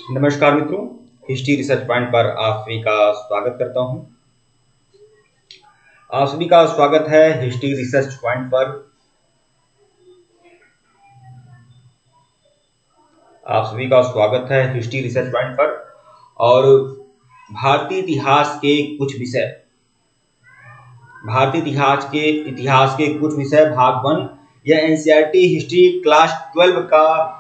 नमस्कार मित्रों, history research point पर आप सभी का स्वागत करता हूं। आप सभी का स्वागत है हिस्ट्री रिसर्च पॉइंट पर। आप सभी का स्वागत है हिस्ट्री रिसर्च पॉइंट पर और भारतीय इतिहास के कुछ विषय कुछ विषय भाग 1 यह एनसीईआरटी हिस्ट्री क्लास 12 का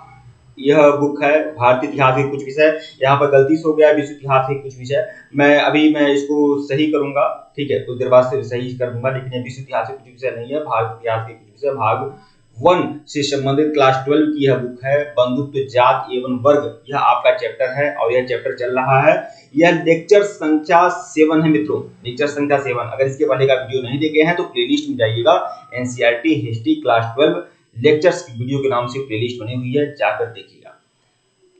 यह बुक है। भारतीय इतिहास के कुछ विषय, यहाँ पर गलती से हो गया विश्व इतिहास के कुछ विषय। मैं इसको सही करूंगा, ठीक है, कुछ देर बाद से सही कर दूंगा, लेकिन ये विश्व इतिहास के कुछ विषय नहीं है, भारतीय इतिहास के कुछ विषय भाग 1 से संबंधित क्लास 12 की यह बुक है। बंधुत्व, जात एवं वर्ग, यह आपका चैप्टर है और यह चैप्टर चल रहा है। यह लेक्चर संख्या 7 है मित्रों, लेक्चर संख्या 7। अगर इसके पहले का वीडियो नहीं देखे हैं तो प्लेलिस्ट में जाइएगा, एनसीईआरटी हिस्ट्री क्लास 12 लेक्चर्स की वीडियो के नाम से प्लेलिस्ट बनी हुई है, जाकर देखिएगा।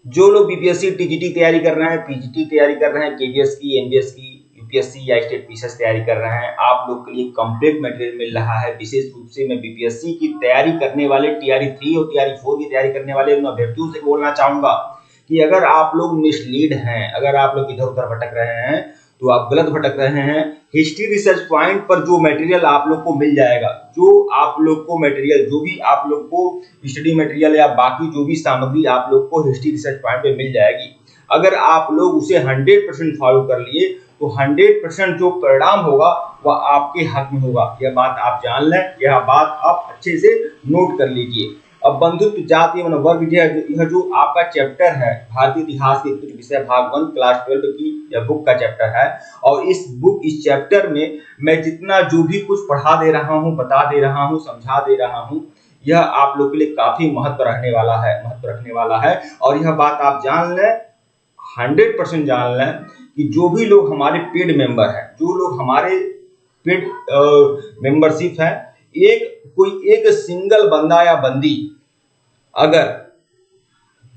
जो लोग बीपीएससी टीजीटी तैयारी कर रहे हैं, पीजीटी तैयारी कर रहे हैं, केवीएस की, एमबीएस की, यूपीएससी या स्टेट पीसीएस तैयारी कर रहे हैं, आप लोग के लिए कंप्लीट मटेरियल मिल रहा है। विशेष रूप से मैं बीपीएससी की तैयारी करने वाले, टीआरई 3 और टीआरई 4 की तैयारी करने वाले उन अभ्यर्थियों से बोलना चाहूंगा कि अगर आप लोग मिसलीड हैं, अगर आप लोग इधर उधर भटक रहे हैं तो आप गलत भटक रहे हैं। हिस्ट्री रिसर्च पॉइंट पर जो मटेरियल आप लोग को मिल जाएगा, जो आप लोग को मटेरियल, जो भी आप लोग को स्टडी मटेरियल या बाकी जो भी सामग्री आप लोग को हिस्ट्री रिसर्च पॉइंट पे मिल जाएगी, अगर आप लोग उसे 100% फॉलो कर लिए तो 100% जो परिणाम होगा वह आपके हक में होगा। यह बात आप जान लें, यह बात आप अच्छे से नोट कर लीजिए। अब बंधुत्व, जाति एवं वर्ग, यह जो आपका चैप्टर है भारतीय इतिहास के कुछ विषय भाग 1 क्लास 12 की यह बुक का चैप्टर है। और इस चैप्टर में मैं जितना जो भी कुछ पढ़ा दे रहा हूँ, बता दे रहा हूँ, समझा दे रहा हूँ, यह आप लोग के लिए काफी महत्व रखने वाला है। और यह बात आप जान लें, 100% जान लें कि जो भी लोग हमारे पेड मेंबर हैं, जो लोग हमारे पेड मेंबरशिप है, कोई एक सिंगल बंदा या बंदी अगर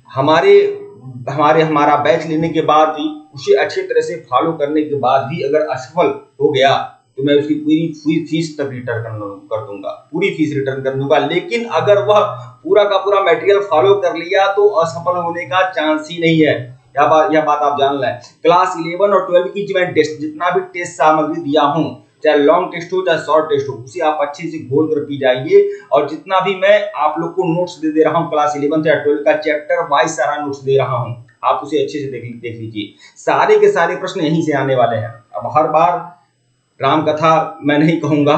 हमारा बैच लेने के बाद भी, उसे अच्छी तरह से फॉलो करने के बाद भी अगर असफल हो गया तो मैं उसकी पूरी फीस तक रिटर्न कर दूंगा, पूरी फीस रिटर्न कर दूंगा। लेकिन अगर वह पूरा का पूरा मटेरियल फॉलो कर लिया तो असफल होने का चांस ही नहीं है। यह बात आप जान लें। क्लास 11 और 12 की जितना भी टेस्ट सामग्री दिया हूं, चाहे लॉन्ग टेस्ट हो चाहे शॉर्ट टेस्ट हो, उसे आप अच्छे से घोल कर पी जाइए। और जितना भी मैं आप लोग को नोट्स दे रहा हूँ क्लास 11 या 12 का चैप्टर वाइज सारा नोट्स दे रहा हूँ, आप उसे अच्छे से देख लीजिए। सारे के सारे प्रश्न यहीं से आने वाले हैं। अब हर बार राम कथा मैं नहीं कहूंगा,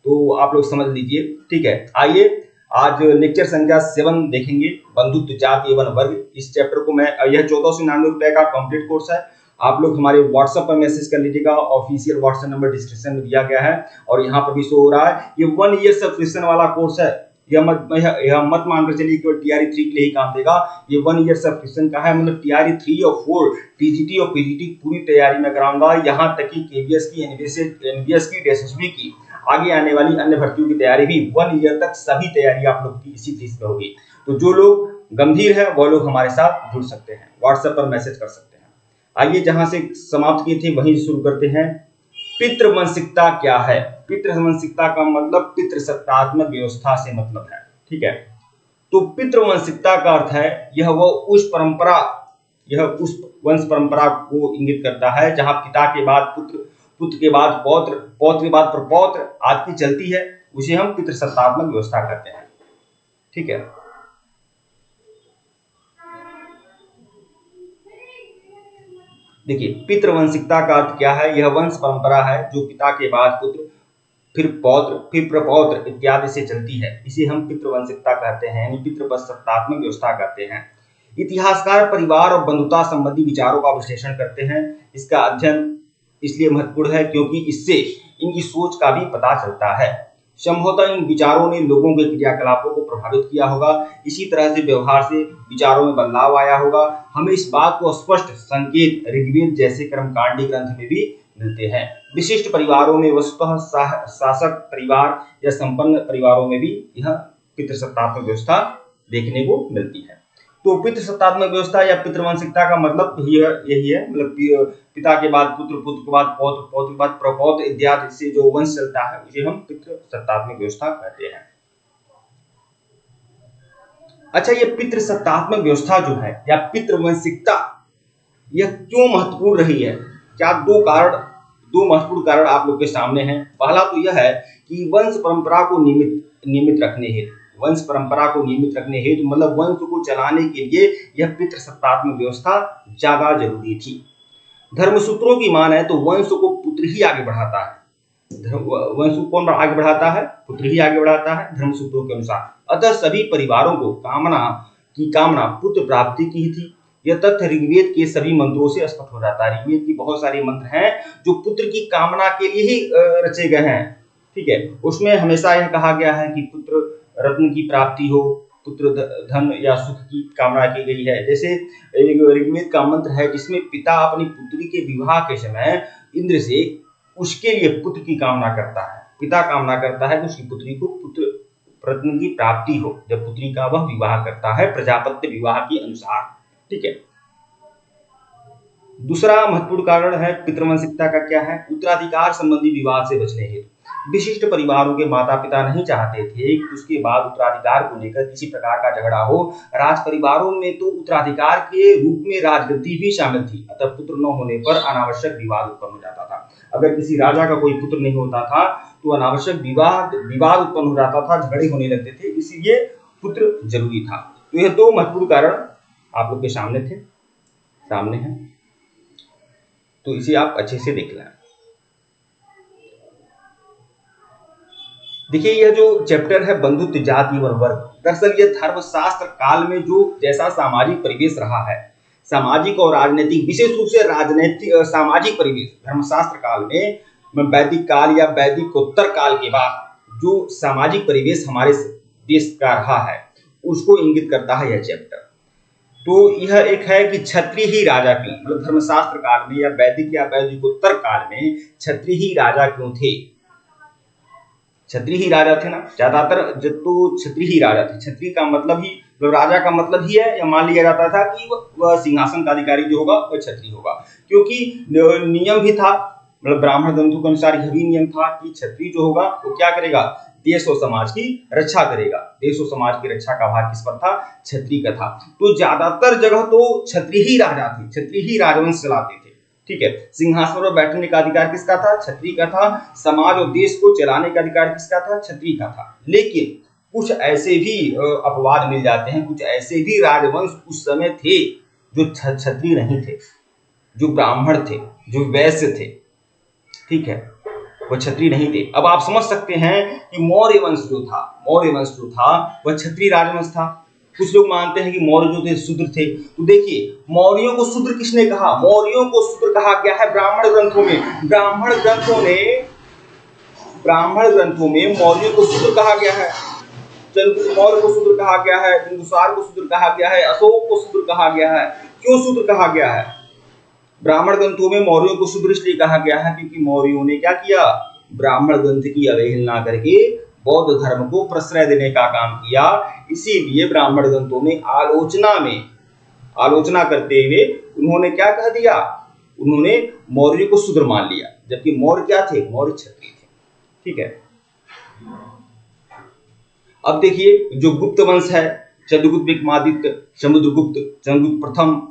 तो आप लोग समझ लीजिए, ठीक है। आइए आज लेक्चर संख्या 7 देखेंगे, बंधुत्व, जाति एवं वर्ग। इस चैप्टर को मैं, यह 1499 रुपए का कंप्लीट कोर्स है। आप लोग हमारे व्हाट्सएप पर मैसेज कर लीजिएगा, ऑफिशियल व्हाट्सएप नंबर डिस्क्रिप्शन में दिया गया है और यहाँ पर भी शो हो रहा है। ये 1 ईयर सब्सक्रिप्शन वाला कोर्स है। यह मत मानकर चलिए केवल टीआरई 3 के लिए ही काम देगा। ये 1 ईयर सब्सक्रिप्शन का है, मतलब टीआरई 3 और 4 टीजीटी और पीजीटी पूरी तैयारी में कराऊंगा, यहाँ तक कि केवीएस की, एनबीएस की, एसएसबी की, आगे आने वाली अन्य भर्तियों की तैयारी भी 1 ईयर तक सभी तैयारी आप लोग की इसी फीस में होगी। तो जो लोग गंभीर है वह लोग हमारे साथ जुड़ सकते हैं, व्हाट्सएप पर मैसेज कर सकते हैं। आइए जहां से समाप्त किए थे वहीं शुरू करते हैं। पितृवंशिकता क्या है? पितृवंशिकता का मतलब पितृसत्तात्मक व्यवस्था से मतलब है, ठीक है। तो पितृवंशिकता का अर्थ है यह उस वंश परंपरा को इंगित करता है जहां पिता के बाद पुत्र, पुत्र के बाद पौत्र, पौत्र के बाद प्रपौत्र आदि चलती है, उसे हम पितृसत्तात्मक व्यवस्था कहते हैं, ठीक है। देखिए पितृवंशिकता का अर्थ क्या है? यह वंश परंपरा है जो पिता के बाद पुत्र, फिर पौत्र, फिर प्रपौत्र इत्यादि से चलती है, इसे हम पितृवंशिकता कहते हैं, यानी पितृसत्तात्मक व्यवस्था कहते हैं। इतिहासकार परिवार और बंधुता संबंधी विचारों का विश्लेषण करते हैं। इसका अध्ययन इसलिए महत्वपूर्ण है क्योंकि इससे इनकी सोच का भी पता चलता है। संभवतः इन विचारों ने लोगों के क्रियाकलापों को प्रभावित किया होगा, इसी तरह से व्यवहार से विचारों में बदलाव आया होगा। हमें इस बात को स्पष्ट संकेत ऋग्वेद जैसे कर्मकांडी ग्रंथ में भी मिलते हैं। विशिष्ट परिवारों में वस्तुतः शासक परिवार या संपन्न परिवारों में भी यह पितृसत्तात्मक व्यवस्था देखने को मिलती है। तो पितृसत्तात्मक व्यवस्था या पितृवंशिकता का मतलब यही है, मतलब पिता के बाद पुत्र, पुत्र के बाद पौत्र, पौत्र के बाद प्रपौत्र इत्यादि से जो वंश चलता है उसे हम पितृसत्तात्मक व्यवस्था कहते हैं। अच्छा, ये पितृसत्तात्मक व्यवस्था जो है या पितृवंशिकता, यह क्यों महत्वपूर्ण रही है? क्या दो महत्वपूर्ण कारण आप लोग के सामने हैं। पहला तो यह है कि वंश परंपरा को नियमित रखने हेतु मतलब वंश को चलाने के लिए यह पितृसत्तात्मक व्यवस्था ज्यादा जरूरी थी। धर्मसूत्रों की मान है तो वंश को पुत्र ही आगे बढ़ाता है। वंश को कौन आगे बढ़ाता है? पुत्र ही आगे बढ़ाता है धर्मसूत्रों के अनुसार। अतः सभी परिवारों को कामना पुत्र प्राप्ति की ही थी। यह तथ्य ऋग्वेद के सभी मंत्रों से स्पष्ट हो जाता है। ऋग्वेद की बहुत सारे मंत्र हैं जो पुत्र की कामना के लिए ही रचे गए हैं। ठीक है, उसमें हमेशा यह कहा गया है कि पुत्र रत्न की प्राप्ति हो, पुत्र धन या सुख की कामना की गई है। जैसे ऋग्वेद का मंत्र है जिसमें पिता अपनी पुत्री के विवाह के समय इंद्र से उसके लिए पुत्र की कामना करता है। पिता कामना करता है कि उसकी पुत्री को पुत्र रत्न की प्राप्ति हो जब पुत्री का वह विवाह करता है प्रजापत्य विवाह के अनुसार। ठीक है, दूसरा महत्वपूर्ण कारण है पितृवंशिकता का क्या है? उत्तराधिकार संबंधी विवाद से बचने हेतु विशिष्ट परिवारों के माता पिता नहीं चाहते थे कि उसके बाद उत्तराधिकार को लेकर किसी प्रकार का झगड़ा हो। राज परिवारों में तो उत्तराधिकार के रूप में राजगद्दी भी शामिल थी। अतः पुत्र न होने पर अनावश्यक विवाद उत्पन्न हो जाता था। अगर किसी राजा का कोई पुत्र नहीं होता था तो अनावश्यक विवाद उत्पन्न हो जाता था, झगड़े होने लगते थे, इसलिए पुत्र जरूरी था। तो यह दो महत्वपूर्ण कारण आप लोग के सामने हैं, तो इसे आप अच्छे से देख लें। देखिए, यह जो चैप्टर है बंधुत्व जाति और वर्ग, दरअसल यह धर्मशास्त्र काल में जो जैसा सामाजिक परिवेश रहा है, सामाजिक और राजनीतिक, विशेष रूप से राजनीतिक सामाजिक परिवेश धर्मशास्त्र काल में वैदिक काल या वैदिकोत्तर काल के बाद जो सामाजिक परिवेश हमारे देश का रहा है उसको इंगित करता है यह चैप्टर। तो यह एक है कि क्षत्रिय ही राजा क्यों, मतलब धर्मशास्त्र काल में या वैदिकोत्तर काल में क्षत्रिय ही राजा क्यों थे? क्षत्रिय ही राजा थे ना, ज्यादातर तो क्षत्रिय ही राजा थे। क्षत्रिय का मतलब ही, राजा का मतलब ही है, या मान लिया जाता था कि वह सिंहासन का अधिकारी जो होगा वह क्षत्रिय होगा, क्योंकि नियम भी था, मतलब ब्राह्मण ग्रंथों के अनुसार यह भी नियम था कि क्षत्रिय जो होगा वो क्या करेगा? देश और समाज की रक्षा करेगा। देश और समाज की रक्षा का भार किस पर था? क्षत्रिय का था। तो ज्यादातर जगह तो क्षत्रिय ही राजा थे, क्षत्रिय ही राजवंश चलाते थे। ठीक है, सिंहासन पर बैठने का अधिकार किसका था? क्षत्रिय का था। समाज और देश को चलाने का अधिकार किसका था? क्षत्रिय का था। लेकिन कुछ ऐसे भी अपवाद मिल जाते हैं, कुछ ऐसे भी राजवंश उस समय थे जो क्षत्रिय नहीं थे, जो ब्राह्मण थे, जो वैश्य थे। ठीक है, वह क्षत्रिय नहीं थे। अब आप समझ सकते हैं कि मौर्य वंश जो था वह क्षत्रिय राजवंश था। कुछ लोग मानते हैं कि मौर्य जो थे शूद्र थे। तो देखिए, मौर्यों को शूद्र किसने कहा? मौर्यों को शूद्र कहा गया है ब्राह्मण ग्रंथों में। ब्राह्मण ग्रंथों में मौर्यों को शूद्र कहा गया है। चंद्रगुप्त मौर्य को शूद्र कहा गया है, बिंदुसार को शूद्र कहा गया है, अशोक को शूद्र कहा गया है। क्यों शूद्र कहा गया है? ब्राह्मण ग्रंथों में मौर्यों को शूद्र इसलिए कहा गया है क्योंकि मौर्यों ने क्या किया? ब्राह्मण ग्रंथ की अवहेलना करके बौद्ध धर्म को प्रश्रय देने का काम किया। इसीलिए ब्राह्मण ग्रंथों में आलोचना करते हुए उन्होंने क्या कह दिया? उन्होंने मौर्य को शूद्र मान लिया, जबकि मौर्य क्या थे? मौर्य क्षत्रिय थे। ठीक है, अब देखिए जो गुप्त वंश है, चंद्रगुप्त विक्रमादित्य, चंद्रगुप्त प्रथम,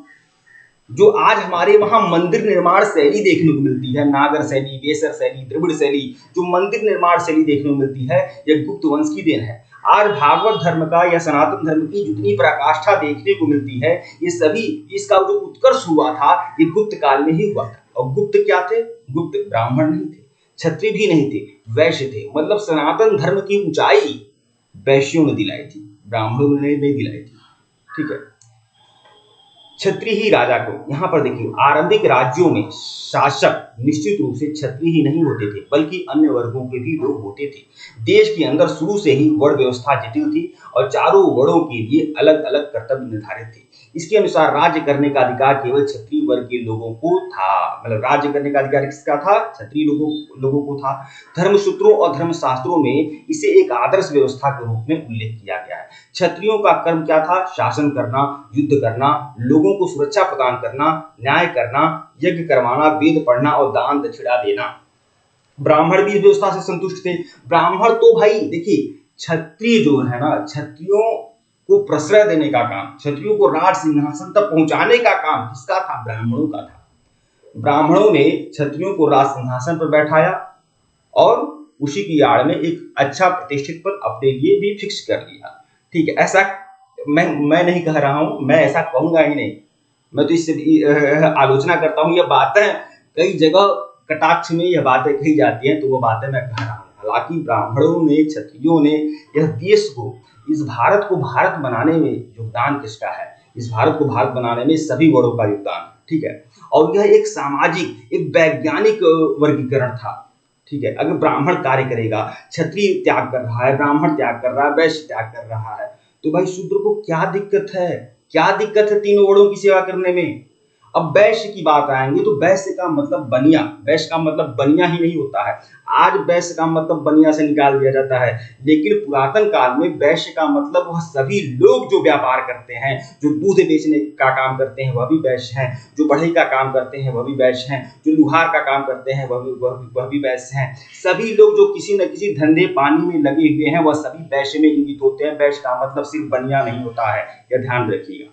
जो आज हमारे वहां मंदिर निर्माण शैली देखने को मिलती है, नागर शैली, बेसर शैली, द्रविड़ शैली, जो मंदिर निर्माण शैली देखने को मिलती है, यह गुप्त वंश की देन है। आज भागवत धर्म का या सनातन धर्म की जितनी पराकाष्ठा देखने को मिलती है, ये सभी, इसका जो उत्कर्ष हुआ था ये गुप्त काल में ही हुआ था। और गुप्त क्या थे? गुप्त ब्राह्मण नहीं थे, क्षत्रिय भी नहीं थे, वैश्य थे। मतलब सनातन धर्म की ऊंचाई वैश्यों ने दिलाई थी, ब्राह्मणों ने नहीं दिलाई थी। ठीक है, क्षत्रिय ही राजा को, यहाँ पर देखिए आरंभिक राज्यों में शासक निश्चित रूप से क्षत्रिय ही नहीं होते थे, बल्कि अन्य वर्गों के भी लोग होते थे। देश के अंदर शुरू से ही वर्ण व्यवस्था जटिल थी और चारों वर्णों के लिए अलग अलग कर्तव्य निर्धारित थे। इसके अनुसार राज्य करने का अधिकार केवल क्षत्रिय वर्ग के लोगों को था। मतलब राज्य करने का अधिकार किसका था? क्षत्रिय लोगों को था। धर्मसूत्रों और धर्मशास्त्रों में इसे एक आदर्श व्यवस्था के रूप में उल्लेख किया गया है। क्षत्रियों का कर्म क्या था? शासन करना, युद्ध करना, लोगों को सुरक्षा प्रदान करना, न्याय करना, यज्ञ करवाना, वेद पढ़ना और दान दक्षिणा देना। ब्राह्मण भी इस व्यवस्था से संतुष्ट थे। ब्राह्मण तो भाई देखिए, क्षत्रिय जो है ना, क्षत्रियों को प्रश्रय देने का काम, क्षत्रियों को राज सिंहासन तक पहुंचाने का काम किसका था? ब्राह्मणों का था। ब्राह्मणों ने क्षत्रियों को राज सिंहासन पर बैठाया और उसी की आड़ में एक अच्छा प्रतिष्ठित पद अपने लिए भी फिक्स कर लिया। ठीक है, ऐसा मैं नहीं कह रहा हूं, मैं ऐसा कहूंगा ही नहीं, मैं तो इससे आलोचना करता हूं। यह बातें कई जगह कटाक्ष में यह बातें कही जाती हैं, तो वो बातें मैं कह रहा हूं। हालांकि ब्राह्मणों ने, क्षत्रियों ने यह देश को, इस भारत को भारत बनाने में योगदान किसका है? इस भारत को भारत बनाने में सभी वर्गों का योगदान। ठीक है, और यह एक सामाजिक, एक वैज्ञानिक वर्गीकरण था। ठीक है, अगर ब्राह्मण कार्य करेगा, क्षत्रिय त्याग कर रहा है, ब्राह्मण त्याग कर रहा है, वैश्य त्याग कर रहा है, तो भाई शूद्र को क्या दिक्कत है? क्या दिक्कत है तीनों वर्णों की सेवा करने में? अब वैश्य की बात आएंगे तो वैश्य का मतलब बनिया, वैश्य का मतलब बनिया ही नहीं होता है। आज वैश्य का मतलब बनिया से निकाल दिया जाता है, लेकिन पुरातन काल में वैश्य का मतलब वह सभी लोग जो व्यापार करते हैं, जो दूध बेचने का काम करते हैं वह भी वैश्य हैं, जो बढ़ई का काम करते हैं वह भी वैश्य हैं, जो लुहार का काम करते हैं वह भी वैश्य हैं। सभी लोग जो किसी न किसी धंधे पानी में लगे हुए हैं वह सभी वैश्य में इंगित होते हैं। वैश्य का मतलब सिर्फ बनिया नहीं होता है, यह ध्यान रखिएगा।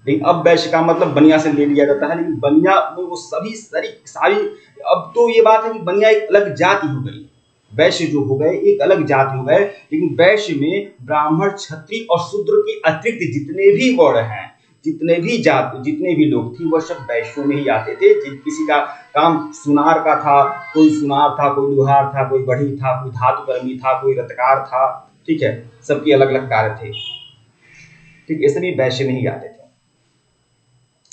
लेकिन अब वैश्य का मतलब बनिया से ले लिया जाता है, लेकिन बनिया में वो सभी सारी, अब तो ये बात है कि बनिया एक अलग जाति हो गई, वैश्य जो हो गए एक अलग जाति हो गए। लेकिन वैश्य में ब्राह्मण, क्षत्रिय और शूद्र के अतिरिक्त जितने भी वर्ण हैं, जितने भी जाति, जितने भी लोग थे, वह सब वैश्यों में ही आते थे। किसी का काम सुनार का था, कोई सुनार था, कोई लुहार था, कोई बढ़ई था, कोई धातु कर्मी था, कोई रत्कार था। ठीक है, सबके अलग अलग कार्य थे। ठीक, ये सभी वैश्य में ही आते थे।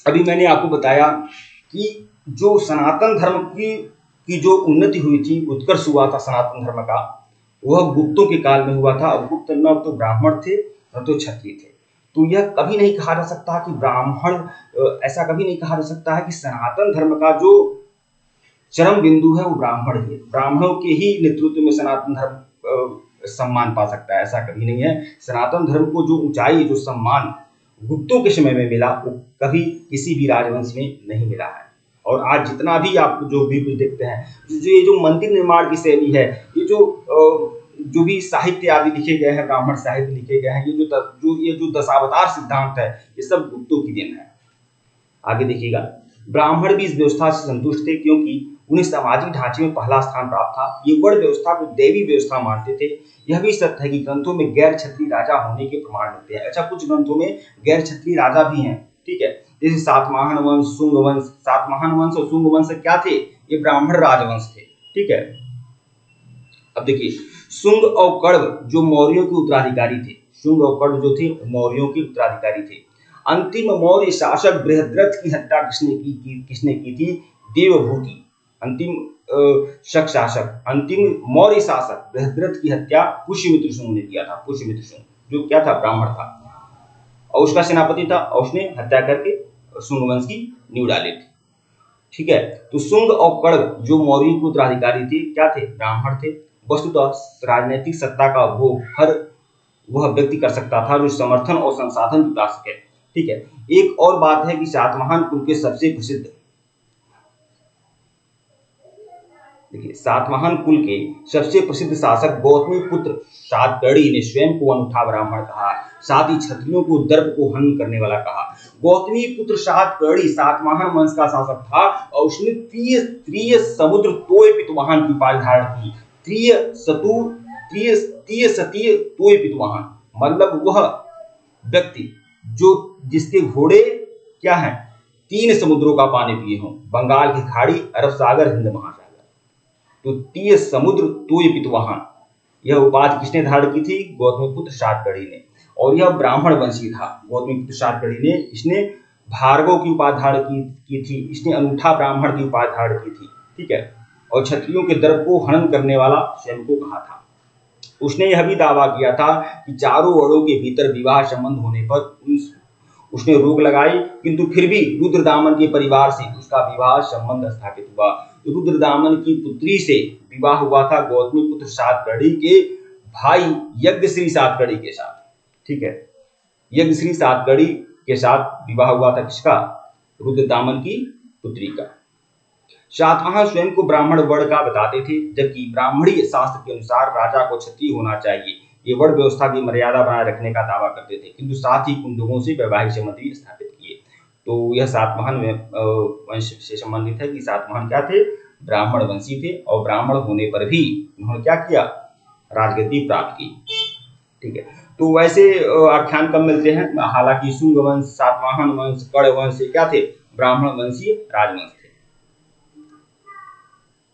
अभी मैंने आपको बताया कि जो सनातन धर्म की जो उन्नति हुई थी, उत्कर्ष हुआ था सनातन धर्म का, वह गुप्तों के काल में हुआ था। गुप्त न तो ब्राह्मण थे न तो क्षत्रिय थे। तो यह कभी नहीं कहा जा सकता कि ब्राह्मण, ऐसा कभी नहीं कहा जा सकता है कि सनातन धर्म का जो चरम बिंदु है वो ब्राह्मण ही है। ब्राह्मणों के ही नेतृत्व में सनातन धर्म सम्मान पा सकता है, ऐसा कभी नहीं है। सनातन धर्म को जो ऊंचाई, जो सम्मान गुप्तों के समय में मिला, वो कभी किसी भी राजवंश में नहीं मिला है। और आज जितना भी आप जो भी कुछ देखते हैं, ये जो मंदिर निर्माण की शैली है, ये जो भी साहित्य आदि लिखे गए हैं, ब्राह्मण साहित्य लिखे गए हैं, ये जो दशावतार सिद्धांत है, ये सब गुप्तों की देन है। आगे देखिएगा, ब्राह्मण भी इस व्यवस्था से संतुष्ट थे क्योंकि उन्हें सामाजिक ढांचे में पहला स्थान प्राप्त था। ये वर्ण व्यवस्था को देवी व्यवस्था मानते थे। यह भी सत्य है कि ग्रंथों में गैर क्षत्रिय राजा होने के प्रमाण मिलते हैं। अच्छा, कुछ ग्रंथों में गैर क्षत्रिय राजा भी हैं। ठीक है, जैसे सातवाहन वंश, शुंग वंश। सातवाहन वंश और शुंग वंश क्या थे? ये ब्राह्मण राजवंश थे। ठीक है, अब देखिए, शुंग और कण्व जो मौर्यों के उत्तराधिकारी थे, शुंग और कण्व जो थे मौर्यों के उत्तराधिकारी थे। अंतिम मौर्य शासक बृहद्रथ की हत्या किसने की थी? देवभूति। अंतिम शासक, अंतिम मौर्य शासक बृहद्रथ की हत्या पुष्यमित्र शुंग ने किया था। पुष्यमित्र शुंग जो क्या था? ब्राह्मण था और उसका सेनापति था, और उसने हत्या करके शुंग वंश की नींव डाली थी। ठीक है, तो शुंग और कण्व जो मौर्य के उत्तराधिकारी थे, क्या थे? ब्राह्मण थे। वस्तुतः राजनीतिक सत्ता का भोग हर वह व्यक्ति कर सकता था जो समर्थन और संसाधन जुटा सके। ठीक है, एक और बात है कि सातवाहन कुल के सबसे प्रसिद्ध, देखिए, सातवाहन कुल के सबसे प्रसिद्ध शासक गौतमी पुत्र सातकर्णी ने स्वयं को अनूठा ब्राह्मण कहा, साथ ही क्षत्रियों को दर्प को हनन करने वाला कहा। गौतमी पुत्र सातकर्णी सातवाहन वंश का शासक था और उसने त्रिय समुद्र तोय पितवाहन की उपाधि धारण की। त्रिय सतीय तोय पितवाहन मतलब वह व्यक्ति जिसके घोड़े क्या है? 3 समुद्रों का पानी पिए हों, बंगाल की खाड़ी, अरब सागर, हिंद महासागर। तो तीय समुद्र तोय पितवाहन, यह उपाधि किसने धारण की थी? गौतमीपुत्र सातकर्णी ने। और यह ब्राह्मण वंशी था गौतमीपुत्र सातकर्णी ने। इसने भार्गव की उपाधि धारण की थी, इसने अनूठा ब्राह्मण की उपाधि धारण की थी। ठीक है, और क्षत्रियों के दर्प को हनन करने वाला स्वयं को कहा था। उसने यह भी दावा किया था कि चारों वर्णों के भीतर विवाह संबंध होने पर उसने रोक लगाई, किंतु फिर भी रुद्रदामन के परिवार से उसका विवाह संबंध स्थापित हुआ। रुद्रदामन की पुत्री से विवाह हुआ था गौतमीपुत्र सातकर्णी के भाई यज्ञश्री सातकर्णी के साथ। ठीक है, यज्ञश्री सातकर्णी के साथ विवाह हुआ था किसका? रुद्रदामन की पुत्री का। सातवाहन स्वयं को ब्राह्मण वर्ण का बताते थे, जबकि ब्राह्मणीय शास्त्र के अनुसार राजा को क्षत्रिय होना चाहिए। ये वर्ण व्यवस्था की मर्यादा बनाए रखने का दावा करते थे, किंतु साथ ही कुंडुकों से वैवाहिक संबंध भी स्थापित किए। तो यह सातवाहन वंश से संबंधित है कि सातवाहन क्या थे, ब्राह्मण वंशी थे, और ब्राह्मण होने पर भी उन्होंने क्या किया, राजगद्दी प्राप्त की। ठीक है, तो वैसे आख्यान कम मिलते हैं, हालांकि शुंग वंश, सातवाहन वंश, कण्व वंश क्या थे, ब्राह्मण वंशीय राजवंश थे।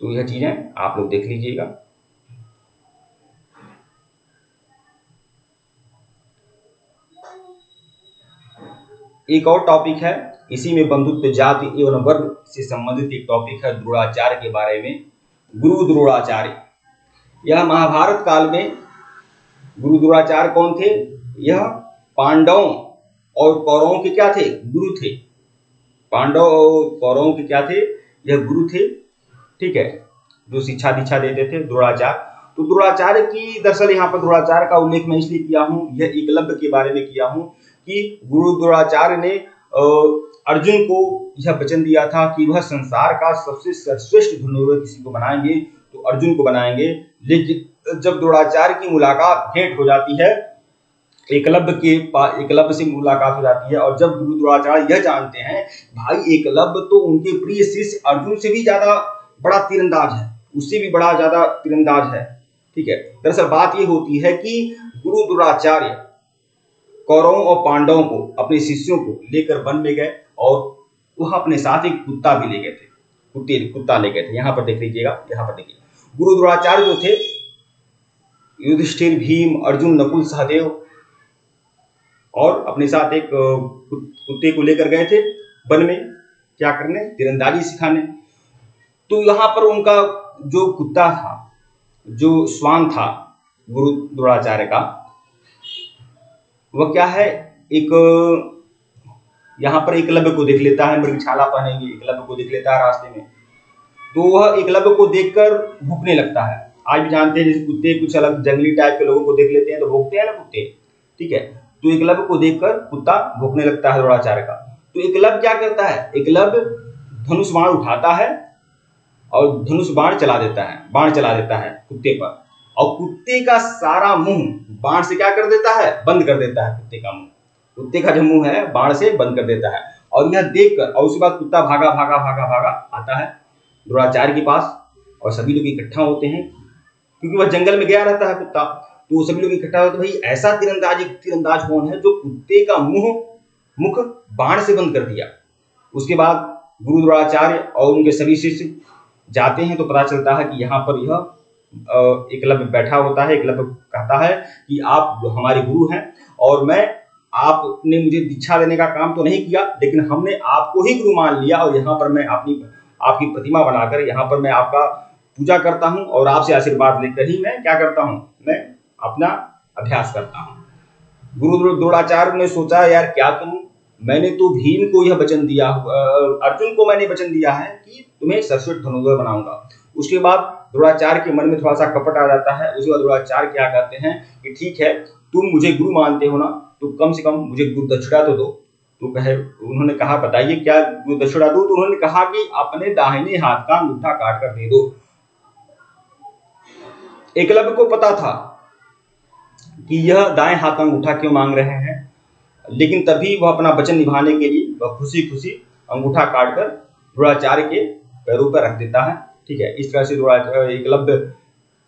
तो यह चीजें आप लोग देख लीजिएगा। एक और टॉपिक है, इसी में बंधुत्व जाति एवं वर्ग से संबंधित एक टॉपिक है, द्रोणाचार्य के बारे में। गुरु द्रोणाचार्य, यह महाभारत काल में गुरु द्रोणाचार्य कौन थे, यह पांडवों और कौरवों के क्या थे, गुरु थे। पांडव और कौरवों के क्या थे, यह गुरु थे। ठीक है, जो शिक्षा दीक्षा देते थे द्रोणाचार्य। तो द्रोणाचार्य की, दरअसल यहाँ पर द्रोणाचार्य का उल्लेख मैं इसलिए किया हूँ, यह एकलव्य के बारे में किया हूँ कि गुरु द्रोणाचार्य ने अर्जुन को यह वचन दिया था कि वह संसार का सबसे सर्वश्रेष्ठ धनुर्धर किसी को बनाएंगे तो अर्जुन को बनाएंगे। लेकिन जब द्रोणाचार्य की मुलाकात, भेंट हो जाती है, एकलव्य से मुलाकात हो जाती है, और जब गुरु द्रोणाचार्य यह जानते हैं भाई एकलव्य तो उनके प्रिय शिष्य अर्जुन से भी ज्यादा बड़ा तीरंदाज है, उससे भी बड़ा ज्यादा तीरंदाज है। ठीक है, दरअसल बात यह होती है कि गुरु द्रोणाचार्य कौरवों और पांडवों को, अपने शिष्यों को लेकर वन में गए, और वह अपने साथ एक कुत्ता भी ले गए थे, कुत्ता ले गए थे। यहाँ पर देख लीजिएगा, यहाँ पर देखिए, गुरु द्रोणाचार्य जो थे, युधिष्ठिर, भीम, अर्जुन, नकुल, सहदेव और अपने साथ एक कुत्ते को लेकर गए थे वन में, क्या करने, तीरंदाजी सिखाने। तो यहाँ पर उनका जो कुत्ता था, जो श्वान था गुरु द्रोणाचार्य का, वह क्या है, एक यहाँ पर एकलव्य को देख लेता है, मृगछाला पहनेंगे, एकलव्य को देख लेता है रास्ते में, तो वह एकलव्य को देखकर भूखने लगता है। आज भी जानते हैं, जैसे कुत्ते कुछ अलग जंगली टाइप के लोगों को देख लेते हैं तो भूखते हैं ना कुत्ते। ठीक है, तो एकलव्य को देखकर कुत्ता भूखने लगता है द्रोणाचार्य का। तो एकलव्य क्या करता है, एकलव्य धनुष बाण उठाता है और धनुष बाण चला देता है कुत्ते पर, और कुत्ते का सारा मुंह बाण से क्या कर देता है, बंद कर देता है। कुत्ते का मुंह, कुत्ते का जो मुंह है बाण से बंद कर देता है। और यह देखकर, और उसके बाद कुत्ता भागा भागा भागा भागा आता है द्रोणाचार्य के पास, और सभी लोग इकट्ठा होते हैं, क्योंकि वह जंगल में गया रहता है कुत्ता। तो सभी लोग इकट्ठा होते, भाई ऐसा तीरंदाज कौन है जो कुत्ते का मुख बाण से बंद कर दिया। उसके बाद गुरु द्रोणाचार्य और उनके सभी शिष्य जाते हैं, तो पता चलता है कि यहाँ पर यह एकलव्य बैठा होता है। एकलव्य कहता है कि आप हमारे गुरु हैं, और आपने मुझे दीक्षा देने का काम तो नहीं किया, लेकिन हमने आपको ही गुरु मान लिया, और यहाँ पर मैं आपकी प्रतिमा बनाकर यहाँ पर मैं आपका पूजा करता हूँ, और आपसे आशीर्वाद लेकर ही मैं क्या करता हूँ, मैं अपना अभ्यास करता हूँ। गुरु द्रोणाचार्य ने सोचा, यार क्या करूं, मैंने तो भीम को यह वचन दिया, अर्जुन को मैंने वचन दिया है कि तुम्हें सर्वश्रेष्ठ धनुर्धर बनाऊंगा। उसके बाद द्रोणाचार्य के मन में थोड़ा सा कपट आ जाता है। उसके बाद द्रोणाचार्य क्या कहते हैं कि ठीक है, तुम मुझे गुरु मानते हो ना, तो कम से कम मुझे गुरु दक्षिणा तो दो। तो उन्होंने कहा, बताइए क्या गुरु दक्षिणा दो। तो उन्होंने कहा कि अपने दाहिने हाथ का अंगूठा काट कर दे दो। एकलव्य को पता था कि यह दाएं हाथ का अंगूठा क्यों मांग रहे हैं, लेकिन तभी वह अपना वचन निभाने के लिए वह खुशी खुशी अंगूठा काटकर द्रोणाचार्य के पैरों पर रख देता है। ठीक है, इस तरह से एकलव्य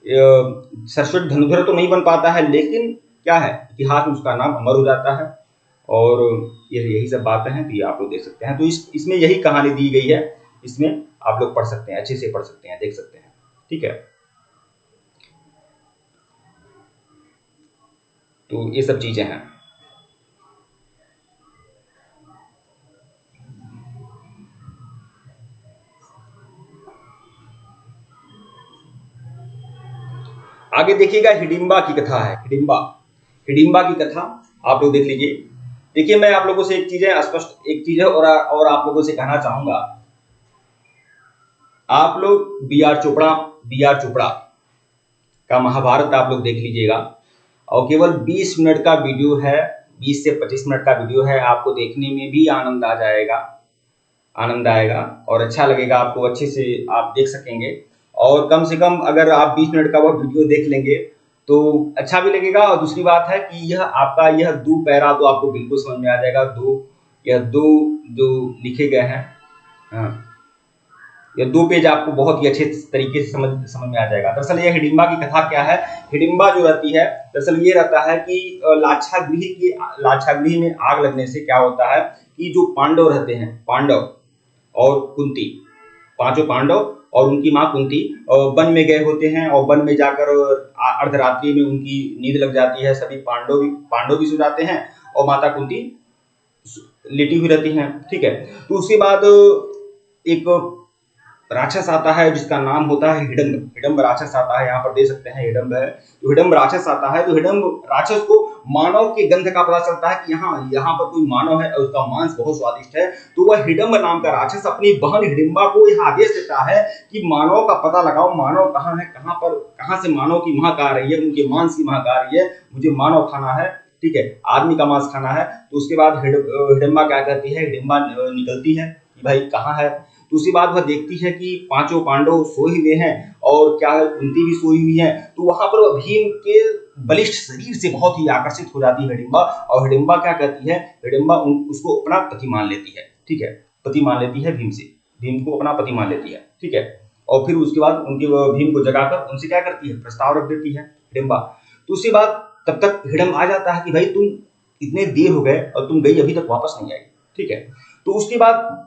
सर्वश्रेष्ठ धनुर्धर तो नहीं बन पाता है, लेकिन क्या है, इतिहास में उसका नाम अमर हो जाता है। और यही सब बातें हैं, तो आप लोग देख सकते हैं। तो इसमें यही कहानी दी गई है, इसमें आप लोग पढ़ सकते हैं, अच्छे से पढ़ सकते हैं, देख सकते हैं। ठीक है, तो ये सब चीजें हैं। आगे देखिएगा, हिडिंबा की कथा है। हिडिंबा की कथा आप लोग देख लीजिए। देखिए, मैं आप लोगों से एक चीज है और आप लोगों से कहना चाहूंगा, आप लोग बी आर चोपड़ा का महाभारत आप लोग देख लीजिएगा, और केवल 20 मिनट का वीडियो है, 20 से 25 मिनट का वीडियो है। आपको देखने में भी आनंद आएगा और अच्छा लगेगा आपको, अच्छे से आप देख सकेंगे। और कम से कम अगर आप 20 मिनट का वह वीडियो देख लेंगे तो अच्छा भी लगेगा। और दूसरी बात है कि यह आपका यह 2 पैरा तो आपको बिल्कुल समझ में आ जाएगा। यह 2 जो लिखे गए हैं, हाँ, ये 2 पेज आपको बहुत ही अच्छे तरीके से समझ में आ जाएगा। दरअसल ये हिडिंबा की कथा क्या है। हिडिंबा जो रहती है, दरअसल ये रहता है कि लाक्षागृह में आग लगने से क्या होता है कि जो पांडव रहते हैं, पांडव और कुंती, पांचों पांडव और उनकी माँ कुंती वन में गए होते हैं, और वन में जाकर अर्धरात्रि में उनकी नींद लग जाती है। सभी पांडव भी सो जाते हैं और माता कुंती लेटी हुई रहती हैं। ठीक है, तो उसके बाद एक राक्षस आता है जिसका नाम होता है हिडम्ब। हिडम्ब राक्षस आता है, यहाँ पर दे सकते हैं हिडम्ब है। तो हिडम्ब राक्षस आता है, तो हिडम्ब राक्षस को मानव के गंध का पता चलता है कि यहाँ पर कोई मानव है और उसका मांस बहुत स्वादिष्ट है। तो वह हिडम्ब नाम का राक्षस अपनी बहन हिडिंबा को यह आदेश देता है कि मानव का पता लगाओ, मानव कहाँ है, कहाँ से मानव की महक आ रही है, उनके मांस की महक आ रही है, मुझे मानव खाना है। ठीक है, आदमी का मांस खाना है। तो उसके बाद हिडिंबा क्या करती है, हिडिंबा निकलती है कि भाई कहाँ है। तो उसी बात वह देखती है कि पांचों पांडव सोए हुए हैं और क्या है, कुंती भी सोई हुई है। तो वहां पर वह भीम के बलिष्ठ शरीर से बहुत ही आकर्षित हो जाती है हिडिंबा। और हिडिंबा क्या कहती है, हिडिंबा उसको अपना पति मान लेती है। ठीक है, पति मान लेती है भीम को अपना पति मान लेती है। ठीक है, और फिर उसके बाद उनके भीम को जगाकर उनसे क्या करती है, प्रस्ताव रख देती है हिडिंबा। तो उसके बाद तब तक हिडिंब आ जाता है कि भाई तुम इतने देर हो गए और तुम गई अभी तक वापस नहीं आई। ठीक है, तो उसके बाद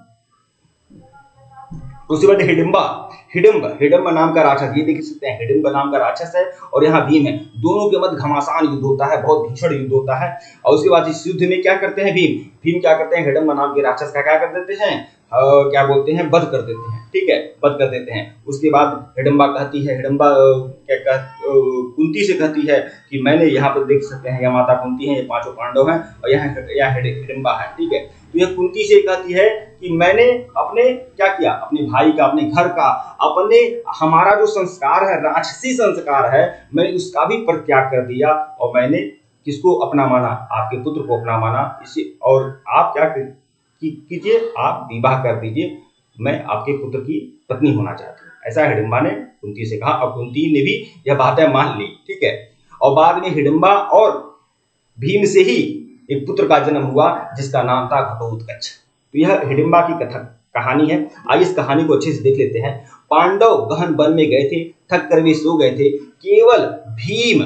हिडिंब नाम का राक्षस, ये देख सकते हैं हिडिंब नाम का राक्षस है और यहाँ भीम है। दोनों के मध्य घमासान युद्ध होता है, बहुत भीषण युद्ध होता है। और उसके बाद इस युद्ध में क्या करते हैं भीम क्या करते हैं, हिडिंब नाम के राक्षस का क्या कर देते हैं, क्या बोलते हैं, वध कर देते हैं। ठीक है, वध कर देते हैं। उसके बाद हिडिंबा कहती है, कुंती से कहती है कि मैंने यहाँ पर देख सकते हैं, यह माता कुंती है, ये पांचों पांडव हैं और यहाँ हिडिंबा है। ठीक है, तो यह कुंती से कहती है कि मैंने अपने क्या किया, अपने भाई का, अपने घर का, हमारा जो संस्कार है, राक्षसी संस्कार है, मैंने उसका भी परित्याग कर दिया और मैंने किसको अपना माना, आपके पुत्र को अपना माना। इसे और आप क्या कीजिए, आप विवाह कर दीजिए, मैं आपके पुत्र की पत्नी होना चाहती हूँ। ऐसा हिडिंबा ने कुंती से कहा और कुंती ने भी यह बातें मान ली। ठीक है, और बाद में हिडिंबा और भीम से ही एक पुत्र का जन्म हुआ जिसका नाम था घटोत्कच। तो यह हिडिंबा की कहानी है। आइए इस कहानी को अच्छे से देख लेते हैं। पांडव गहन वन में गए थे, थक कर वे सो गए थे। केवल भीम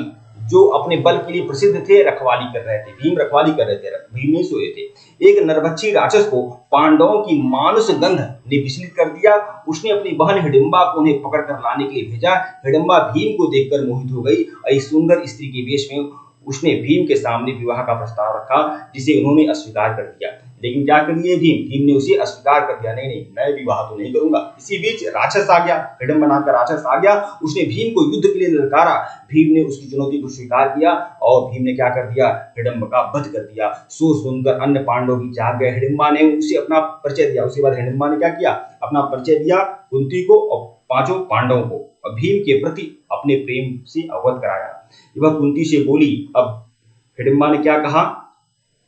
जो अपने बल के लिए प्रसिद्ध थे, रखवाली कर रहे थे। भीम रखवाली कर रहे थे, भीम नहीं सोए थे। एक नरभक्षी राक्षस को पांडवों की मानुष गंध ने विचलित कर दिया। उसने अपनी बहन हिडिंबा को उन्हें पकड़कर लाने के लिए भेजा। हिडिंबा भीम को देखकर मोहित हो गई और एक सुंदर स्त्री के वेश में उसने भीम के सामने विवाह का प्रस्ताव रखा, जिसे उन्होंने अस्वीकार कर दिया। लेकिन क्या कर लिए भीम ने उसे अस्वीकार कर दिया, नहीं मैं विवाह तो नहीं करूंगा। इसी बीच राक्षस आ गया, हिडिंब नाम का राक्षस आ गया। उसने भीम को युद्ध के लिए ललकारा। भीम ने उसकी चुनौती को स्वीकार किया और भीम ने क्या कर दिया, हिडिंब का वध कर दिया। सो सुनकर अन्य पांडव भी जाग गए। हिडिंबा ने उसे अपना परिचय दिया। उसके बाद हिडिंबा ने क्या किया, अपना परिचय दिया कुंती को और पांचों पांडवों को, और भीम के प्रति अपने प्रेम से अवगत कराया। वह कुंती से बोली। अब हिडिंबा ने क्या कहा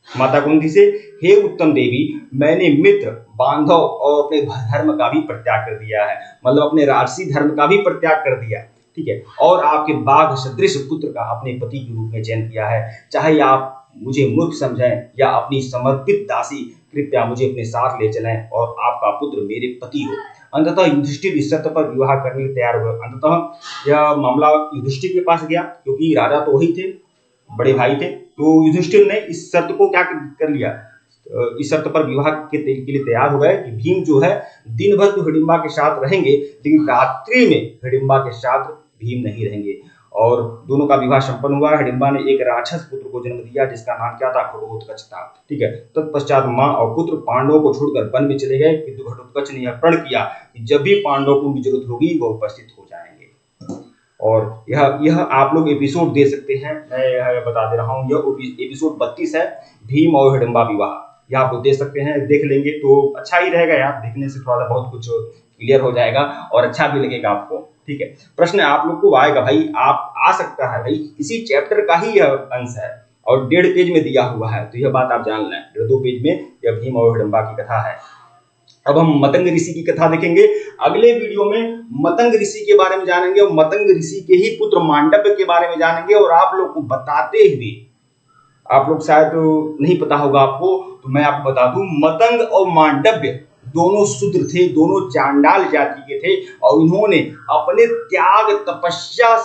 माता कुंती से, हे उत्तम देवी, मैंने मित्र, बांधव और अपने धर्म का भी परित्याग कर दिया है। मतलब अपने राजसी धर्म का भी परित्याग कर दिया। ठीक है, और आपके बाघ सदृश पुत्र का अपने पति के रूप में चयन किया है। चाहे आप मुझे मूर्ख समझें या अपनी समर्पित दासी, कृपया मुझे अपने साथ ले चलें और आपका पुत्र मेरे पति हो। अंततः युधिष्ठिर इस शर्त पर विवाह करने के लिए तैयार हुए। अंततः यह मामला युधिष्ठिर के पास गया, क्योंकि राजा तो वही थे, बड़े भाई थे। तो युधिष्ठिर ने इस शर्त को क्या कर लिया, इस शर्त पर विवाह के लिए तैयार हो गए कि भीम जो है दिन भर तो हिडिंबा के साथ रहेंगे, लेकिन रात्रि में हिडिंबा के साथ भीम नहीं रहेंगे। और दोनों का विवाह संपन्न हुआ। हिडिंबा ने एक राक्षस पुत्र को जन्म दिया जिसका नाम क्या था, घटोत्कच था। ठीक है, तत्पश्चात मां और पुत्र पांडवों को छोड़कर वन में चले गए, किंतु घटोत्कच ने यह प्रण किया कि जब भी पांडवों को उनकी जरूरत होगी वो उपस्थित हो जाएंगे। और यह आप लोग एपिसोड दे सकते हैं, मैं बता दे रहा हूँ, यह एपिसोड 32 है, भीम और हिडिंबा विवाह। यह आप लोग देख सकते हैं, देख लेंगे तो अच्छा ही रहेगा यार, देखने से थोड़ा सा बहुत कुछ क्लियर हो जाएगा और अच्छा भी लगेगा आपको। ठीक है, प्रश्न आप लोग को आएगा भाई, आप आ सकता है भाई, इसी चैप्टर का ही यह अंश है और 1.5 पेज में दिया हुआ है, तो यह बात आप जान लें। 1.5 पेज में यह भीम और हिडिंबा की कथा है। अब हम मतंग ऋषि की कथा देखेंगे। अगले वीडियो में मतंग ऋषि के बारे में जानेंगे और मतंग ऋषि के ही पुत्र मांडव्य के बारे में जानेंगे। और आप लोग को बताते हुए, आप लोग शायद नहीं पता होगा आपको, तो मैं आपको बता दूं, मतंग और मांडव्य दोनों शूद्र थे, दोनों चांडाल जाति के थे, और इन्होंने अपने त्याग तपस्या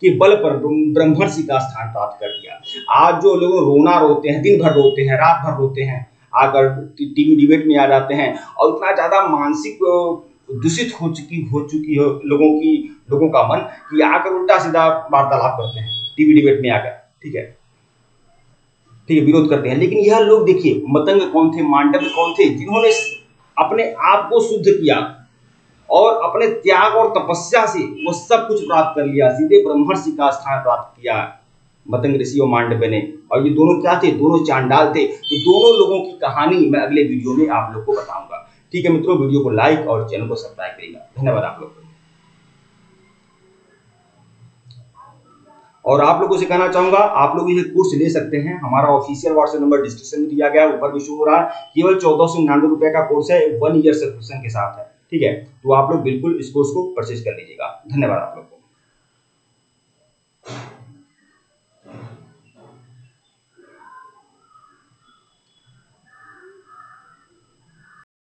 के बल पर ब्रह्मर्षि का स्थान प्राप्त कर लिया। आज जो लोग रोना रोते हैं, दिन भर रोते हैं, रात भर रोते हैं, आकर टीवी डिबेट में आ जाते हैं, और इतना ज्यादा मानसिक दूषित हो चुकी है लोगों का मन कि आकर उल्टा सीधा वार्तालाप करते हैं टीवी डिबेट में आकर। ठीक है, विरोध करते हैं। लेकिन यह लोग देखिए, मतंग कौन थे, मांडव्य कौन थे, जिन्होंने अपने आप को शुद्ध किया और अपने त्याग और तपस्या से वो सब कुछ प्राप्त कर लिया, सीधे ब्रह्मर्षि का स्थान प्राप्त किया मतंग ऋषि और मांडव्य ने। और ये दोनों क्या थे, दोनों चांडाल थे। तो दोनों लोगों की कहानी मैं अगले वीडियो में आप लोग को बताऊंगा। ठीक है मित्रों, वीडियो को लाइक और चैनल को सब्सक्राइब करिएगा। धन्यवाद आप लोग को। और आप लोगों से कहना चाहूंगा, आप लोग ये कोर्स ले सकते हैं। हमारा ऑफिशियल व्हाट्सएप नंबर डिस्क्रिप्शन में दिया गया है, ऊपर भी शो हो रहा है। केवल 1499 रुपए का कोर्स है, 1 ईयर सब्सक्रिप्शन के साथ है। ठीक है, तो आप लोग बिल्कुल इस कोर्स को परचेज कर लीजिएगा। धन्यवाद आप लोग को।